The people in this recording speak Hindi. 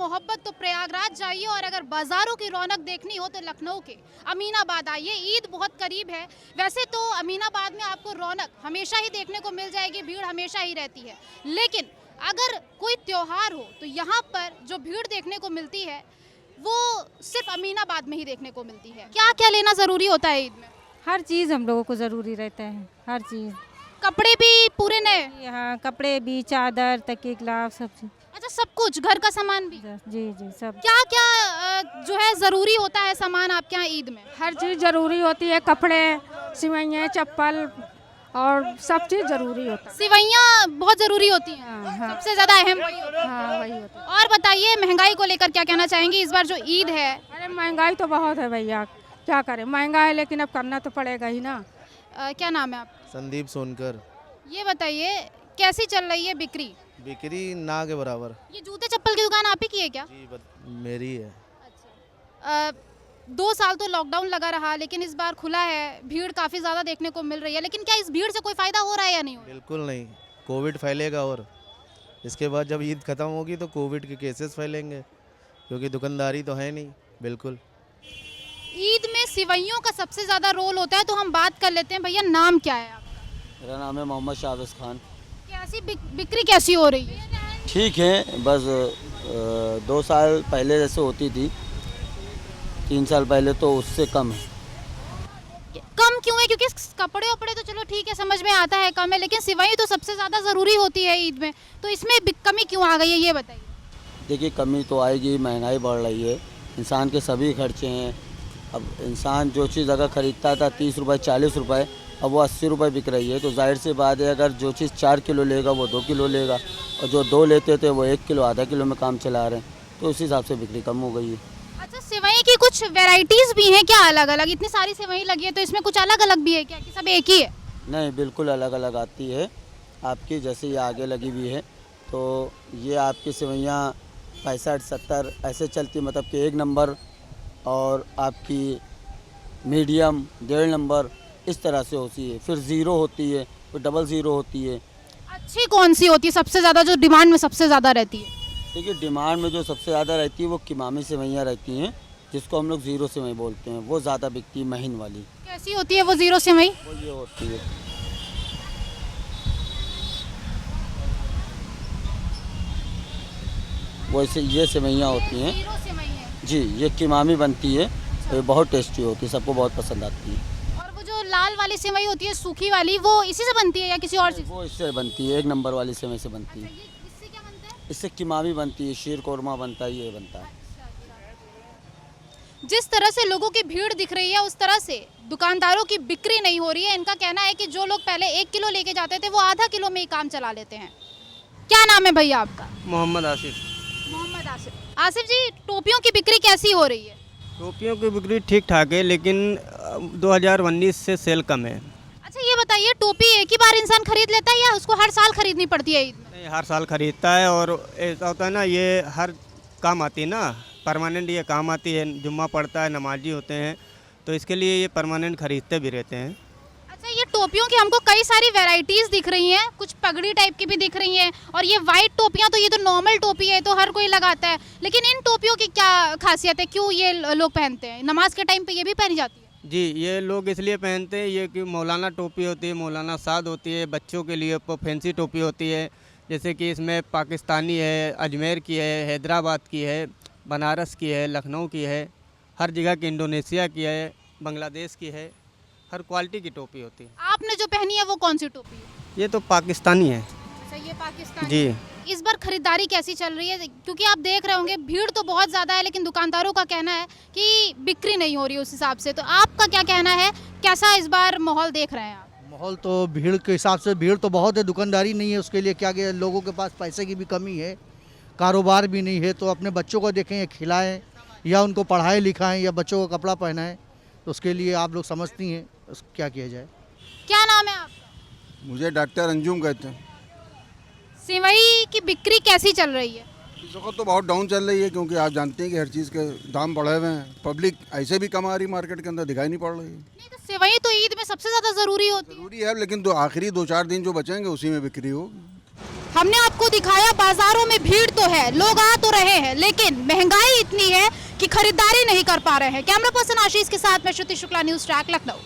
मोहब्बत तो प्रयागराज जाइए, और अगर बाज़ारों की रौनक देखनी हो तो लखनऊ के अमीनाबाद आइए। ईद बहुत करीब है। वैसे तो अमीनाबाद में आपको रौनक हमेशा ही देखने को मिल जाएगी, भीड़ हमेशा ही रहती है, लेकिन अगर कोई त्योहार हो तो यहाँ पर जो भीड़ देखने को मिलती है वो सिर्फ अमीनाबाद में ही देखने को मिलती है। क्या क्या लेना ज़रूरी होता है ईद में? हर चीज़ हम लोगों को ज़रूरी रहता है, हर चीज़। कपड़े भी पूरे नए? यहाँ कपड़े भी, चादर, तकिए, गिलाफ, सब चीज़। अच्छा, सब कुछ, घर का सामान भी? जी जी सब। क्या क्या जो है ज़रूरी होता है सामान आपके यहाँ ईद में? हर चीज़ ज़रूरी होती है, कपड़े, सिवैयाँ, चप्पल और सब चीज़ ज़रूरी होता है। सिवैयाँ बहुत ज़रूरी होती हैं। हाँ हाँ सबसे ज़्यादा अहम वही होता है। हाँ, वही होता है। और बताइए, महंगाई को लेकर क्या कहना चाहेंगी? इस बार जो ईद है, अरे महंगाई तो बहुत है भैया, क्या करें, महंगा है लेकिन अब करना तो पड़ेगा ही ना। क्या नाम है आपका? संदीप सोनकर। ये बताइए, कैसी चल रही है बिक्री? बिक्री ना के बराबर। ये जूते चप्पल की दुकान आप ही की है क्या? जी मेरी है। 2 साल तो लॉकडाउन लगा रहा, लेकिन इस बार खुला है, भीड़ काफ़ी ज़्यादा देखने को मिल रही है, लेकिन क्या इस भीड़ से कोई फ़ायदा हो रहा है या नहीं हो रहा? बिल्कुल नहीं, कोविड फैलेगा और इसके बाद जब ईद ख़त्म होगी तो कोविड के केसेस फैलेंगे, क्योंकि दुकानदारी तो है नहीं। बिल्कुल। ईद में सिवैयों का सबसे ज़्यादा रोल होता है, तो हम बात कर लेते हैं। भैया, नाम क्या है आपका? मेरा नाम है मोहम्मद शाहबाज खान। कैसी बिक्री कैसी हो रही है? ठीक है, बस 2 साल पहले जैसे होती थी, 3 साल पहले तो उससे कम है। कम क्यों है? क्योंकि कपड़े वपड़े तो चलो ठीक है, समझ में आता है कम है, लेकिन सिवैयाँ तो सबसे ज़्यादा ज़रूरी होती है ईद में, तो इसमें कमी क्यों आ गई है, ये बताइए। देखिए, कमी तो आएगी, महंगाई बढ़ रही है, इंसान के सभी खर्चे हैं। अब इंसान जो चीज़ अगर ख़रीदता था 30 रुपये 40 रुपये, अब वो 80 रुपये बिक रही है, तो जाहिर सी बात है अगर जो चीज़ 4 किलो लेगा वो 2 किलो लेगा, और जो 2 लेते थे वो 1 किलो आधा किलो में काम चला रहे हैं, तो उस हिसाब से बिक्री कम हो गई है। अच्छा, सेवई की कुछ वैरायटीज भी हैं क्या अलग अलग? इतनी सारी सेवई लगी है तो इसमें कुछ अलग अलग भी है क्या, कि सब एक ही है? नहीं, बिल्कुल अलग अलग आती है आपकी। जैसे ये आगे लगी हुई है, तो ये आपकी सेवइयाँ 65-70 ऐसे चलती, मतलब कि 1 नंबर, और आपकी मीडियम 1.5 नंबर, इस तरह से होती है। फिर 0 होती है, फिर 00 होती है। अच्छी कौन सी होती है सबसे ज़्यादा, जो डिमांड में सबसे ज़्यादा रहती है? देखिए, डिमांड में जो सबसे ज़्यादा रहती है वो किमामी सेवइयाँ रहती हैं, जिसको हम लोग 0 सेवई बोलते हैं, वो ज़्यादा बिकती है, महीन वाली। कैसी होती है वो 0 सेवई? वो ये होती है, वो ऐसे ये सेवइयाँ होती हैं। 0 सेवई है। जी, ये किमामी बनती है, तो ये बहुत टेस्टी होती है, सबको बहुत पसंद आती है। और वो जो लाल वाली सेवई होती है, सूखी वाली, वो इसी से बनती है या किसी और चीज़? वो इससे बनती है, 1 नंबर वाली सेवई से बनती है। इससे क्या बनता है? इससे किमामी बनती है, शीर कोरमा बनता है, ये बनता है। जिस तरह से लोगों की भीड़ दिख रही है, उस तरह से दुकानदारों की बिक्री नहीं हो रही है। इनका कहना है कि जो लोग पहले 1 किलो लेके जाते थे वो आधा किलो में ही काम चला लेते हैं। क्या नाम है भैया आपका? मोहम्मद आसिफ। मोहम्मद आसिफ। आसिफ जी, टोपियों की बिक्री कैसी हो रही है? टोपियों की बिक्री ठीक ठाक है, लेकिन 2019 से सेल कम है। अच्छा, ये बताइए, टोपी एक ही बार इंसान खरीद लेता है या उसको हर साल खरीदनी पड़ती है ईद में? नहीं, हर साल खरीदता है, और ऐसा होता है ना, ये हर काम आती है ना, परमानेंट ये काम आती है। जुम्मा पड़ता है, नमाजी होते हैं, तो इसके लिए ये परमानेंट खरीदते भी रहते हैं। अच्छा, ये टोपियों की हमको कई सारी वैरायटीज दिख रही हैं, कुछ पगड़ी टाइप की भी दिख रही हैं, और ये वाइट टोपियां, तो ये तो नॉर्मल टोपी है, तो हर कोई लगाता है, लेकिन इन टोपियों की क्या खासियत है, क्यों ये लोग पहनते हैं? नमाज के टाइम पे ये भी पहनी जाती है? जी, ये लोग इसलिए पहनते हैं, ये कि मौलाना टोपी होती है, मौलाना साद होती है, बच्चों के लिए फैंसी टोपी होती है, जैसे कि इसमें पाकिस्तानी है, अजमेर की है, हैदराबाद की है, बनारस की है, लखनऊ की है, हर जगह की, इंडोनेशिया की है, बांग्लादेश की है, हर क्वालिटी की टोपी होती है। आपने जो पहनी है वो कौन सी टोपी है? ये तो पाकिस्तानी है। अच्छा, ये पाकिस्तान। जी, इस बार खरीदारी कैसी चल रही है? क्योंकि आप देख रहे होंगे भीड़ तो बहुत ज़्यादा है, लेकिन दुकानदारों का कहना है कि बिक्री नहीं हो रही उस हिसाब से, तो आपका क्या कहना है? कैसा इस बार माहौल देख रहे हैं आप? माहौल तो भीड़ के हिसाब से भीड़ तो बहुत है, दुकानदारी नहीं है, उसके लिए क्या क्या लोगों के पास पैसे की भी कमी है, कारोबार भी नहीं है, तो अपने बच्चों को देखें या खिलाएं, या उनको पढ़ाएं लिखाएं, या बच्चों को कपड़ा पहनाएं, तो उसके लिए आप लोग समझती हैं क्या किया जाए। क्या नाम है आपका? मुझे डॉक्टर अंजुम कहते हैं। सेवई की बिक्री कैसी चल रही है? इस वक्त तो बहुत डाउन चल रही है, क्योंकि आप जानते हैं कि हर चीज़ के दाम बढ़े हुए हैं। पब्लिक ऐसे भी कम आ रही, मार्केट के अंदर दिखाई नहीं पड़ रही है। नहीं, तो सेवई तो ईद में सबसे ज़्यादा ज़रूरी होती है। ज़रूरी है, लेकिन आखिरी 2-4 दिन जो बचेंगे उसी में बिक्री होगी। हमने आपको दिखाया बाजारों में भीड़ तो है, लोग आ तो रहे हैं, लेकिन महंगाई इतनी है कि खरीदारी नहीं कर पा रहे हैं। कैमरा पर्सन आशीष के साथ मैं श्रुति शुक्ला, न्यूज़ ट्रैक, लखनऊ।